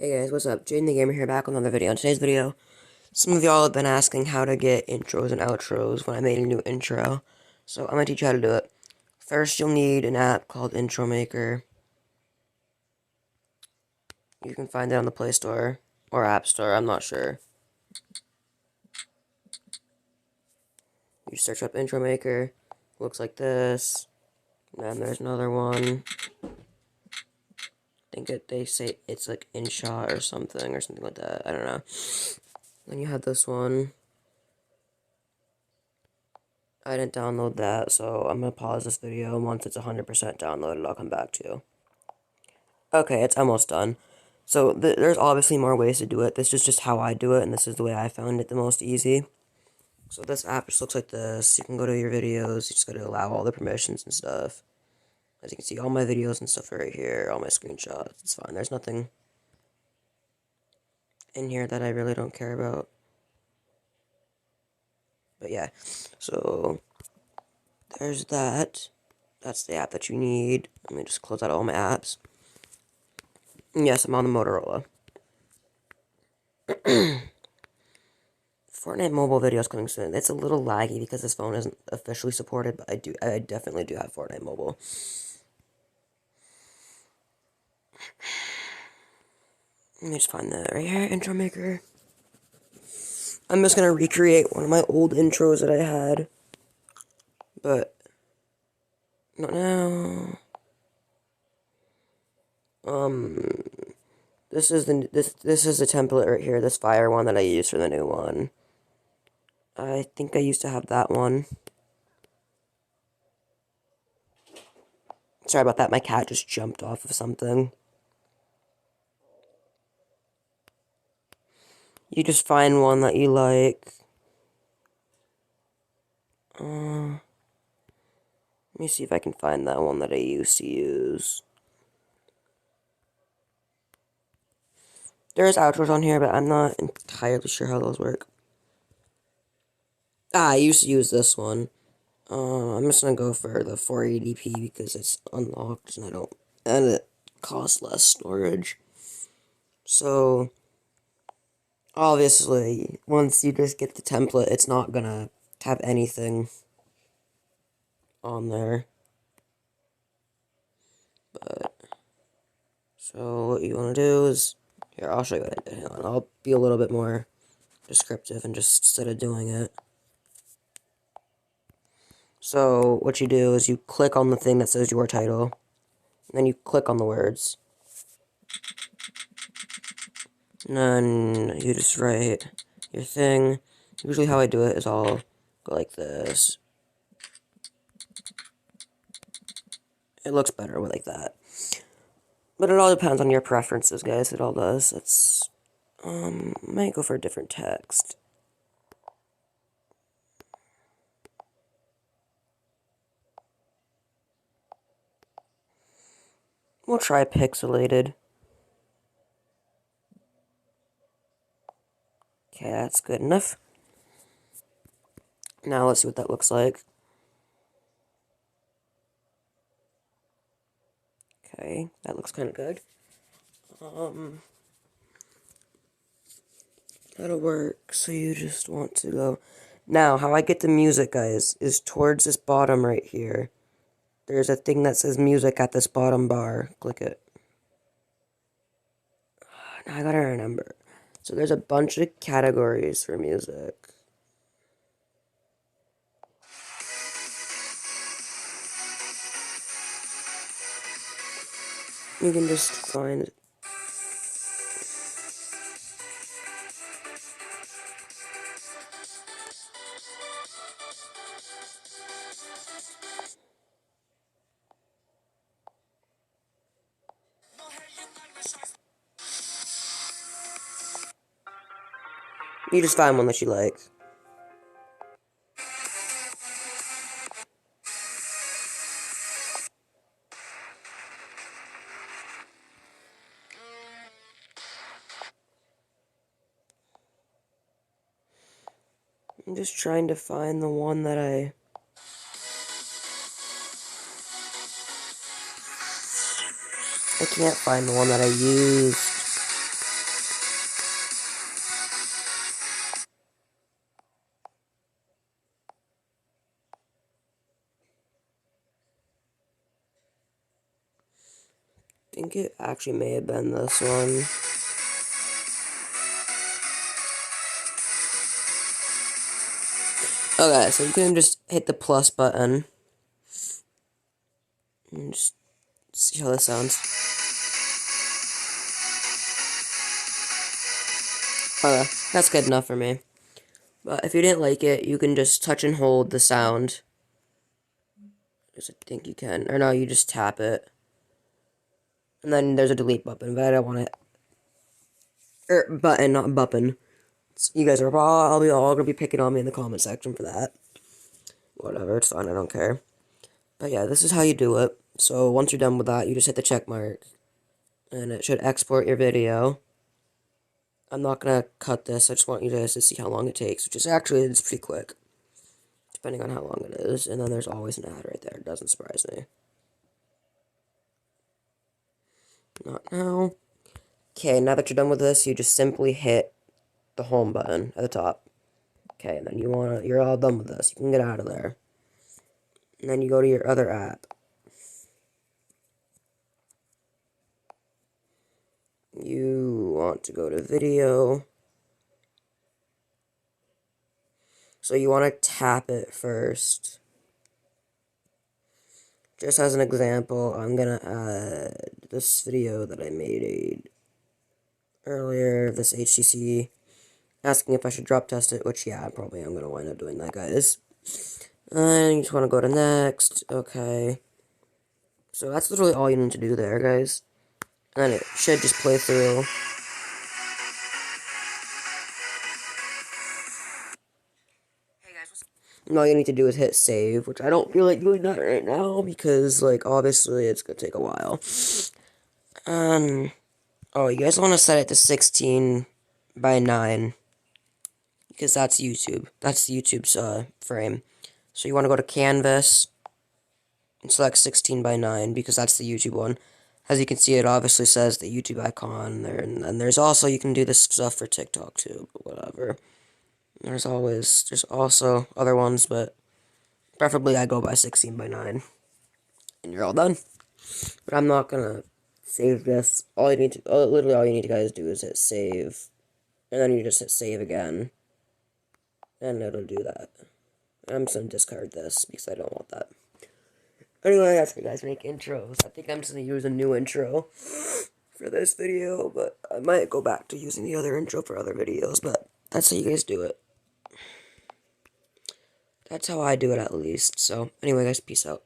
Hey guys, what's up? Jaden the Gamer here, back with another video. In today's video, some of y'all have been asking how to get intros and outros when I made a new intro. So I'm going to teach you how to do it. First, you'll need an app called Intro Maker. You can find it on the Play Store or App Store, I'm not sure. You search up Intro Maker. Looks like this. And then there's another one. I think they say it's like InShot or something like that. I don't know. Then you have this one. I didn't download that, so I'm going to pause this video, and once it's 100% downloaded, I'll come back to you. Okay, it's almost done. So, there's obviously more ways to do it. This is just how I do it, and this is the way I found it the most easy. So this app just looks like this. You can go to your videos, you just gotta allow all the permissions and stuff. As you can see, all my videos and stuff are right here, all my screenshots, it's fine. There's nothing in here that I really don't care about. But yeah, so there's that. That's the app that you need. Let me just close out all my apps. And yes, I'm on the Motorola. Fortnite mobile videos coming soon. It's a little laggy because this phone isn't officially supported, but I definitely do have Fortnite mobile. Let me just find that right here, Intro Maker. I'm just gonna recreate one of my old intros that I had, but not now. This is the template right here. This fire one that I used for the new one. I think I used to have that one. Sorry about that. My cat just jumped off of something. You just find one that you like. Let me see if I can find that one that I used to use. There's outros on here, but I'm not entirely sure how those work. I used to use this one. I'm just gonna go for the 480p because it's unlocked and it costs less storage. So, obviously, once you just get the template, it's not gonna have anything on there. But, so what you wanna do is, here, I'll show you what I did. Hang on, I'll be a little bit more descriptive and just instead of doing it. So, what you do is you click on the thing that says your title, and then you click on the words. And then you just write your thing. Usually how I do it is I'll go like this. It looks better like that. But it all depends on your preferences, guys. It all does. It's, might go for a different text. We'll try pixelated. Okay, that's good enough. Now let's see what that looks like. Okay, that looks kind of good. That'll work. So you just want to go. Now, how I get the music, guys, is towards this bottom right here. There's a thing that says music at this bottom bar. Click it. Now I gotta remember. So there's a bunch of categories for music. You can just find. You just find one that you like. I'm just trying to find the one that I can't find the one that I used. think it actually may have been this one. Okay, so you can just hit the plus button. And just see how this sounds. Okay, that's good enough for me. But if you didn't like it, you can just touch and hold the sound. I think you can. Or no, you just tap it. And then there's a delete button, but I don't want it. Button, not button. You guys are probably all gonna be picking on me in the comment section for that. Whatever, it's fine, I don't care. But yeah, this is how you do it. So once you're done with that, you just hit the check mark. And it should export your video. I'm not gonna cut this, I just want you guys to see how long it takes, which is actually, it's pretty quick. Depending on how long it is. And then there's always an ad right there, it doesn't surprise me. Not now. Okay, now that you're done with this, you just simply hit the home button at the top. Okay, and then you're all done with this. You can get out of there. And then you go to your other app. You want to go to video. So you want to tap it first. Just as an example, I'm gonna add this video that I made earlier, this HTC, asking if I should drop test it, which yeah, probably I'm gonna wind up doing that, guys. And you just want to go to next, okay. So that's literally all you need to do there, guys. And it should just play through. And all you need to do is hit save, which I don't feel like doing that right now, because, like, obviously it's gonna take a while. Oh, you guys want to set it to 16 by 9, because that's YouTube. That's YouTube's, frame. So you want to go to Canvas, and select 16 by 9, because that's the YouTube one. As you can see, it obviously says the YouTube icon there, and then there's also, you can do this stuff for TikTok too, but whatever. There's also other ones, but preferably I go by 16 by 9. And you're all done. But I'm not gonna save this. Literally all you need to guys do is hit save. And then you just hit save again. And it'll do that. I'm just gonna discard this because I don't want that. Anyway, that's how you guys make intros. I think I'm just gonna use a new intro for this video, but I might go back to using the other intro for other videos, but that's how you guys do it. That's how I do it, at least. So, anyway, guys, peace out.